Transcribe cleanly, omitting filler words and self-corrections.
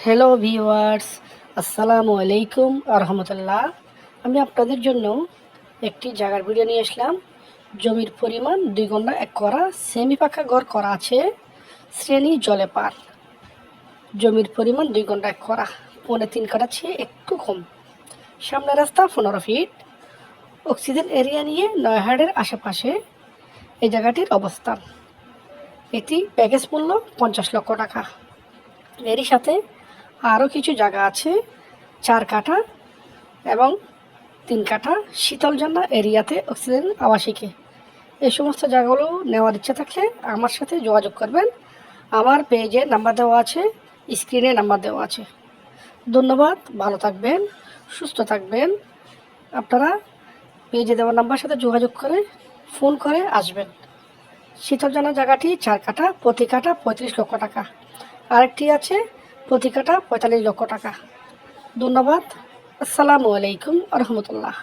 Hello viewers, আসসালামু আলাইকুম আরহামতুল্লাহ। আমি আপনাদের জন্য একটি জায়গার ভিডিও নিয়ে আসলাম। জমির পরিমাণ 2 গন্ডা 1 করা, সেমি পাকা ঘর করা আছে, শ্রেণী জলে পার। জমির পরিমাণ 2 গন্ডা 1 করা, 3.5 কাঠা চেয়ে একটু কম। সামনে রাস্তা 15 ফিট। অক্সিজেন এরিয়া নিয়ে নয়হাটের আশেপাশে এই জায়গাটির অবস্থান। এটি প্যাকেজ মূল্য 50 লক্ষ টাকা। এরই সাথে আরও কিছু জায়গা আছে 4 কাঠা এবং 3 কাঠা শীতলজান্না এরিয়াতে অক্সিজেন আবাসিকে। এই সমস্ত জায়গাগুলো নেওয়ার ইচ্ছা থাকলে আমার সাথে যোগাযোগ করবেন। আমার পেজে নাম্বার দেওয়া আছে, স্ক্রিনে নাম্বার দেওয়া আছে। ধন্যবাদ, ভালো থাকবেন, সুস্থ থাকবেন। আপনারা পেজে দেওয়া নাম্বার সাথে যোগাযোগ করে ফোন করে আসবেন। শীতলজান্না জায়গাটি 4 কাঠা, প্রতি কাঠা 35 লক্ষ টাকা। আরেকটি আছে প্রতি কাঠা 45 লক্ষ টাকা। ধন্যবাদ। আসসালামু আলাইকুম রহমতুল্লাহ।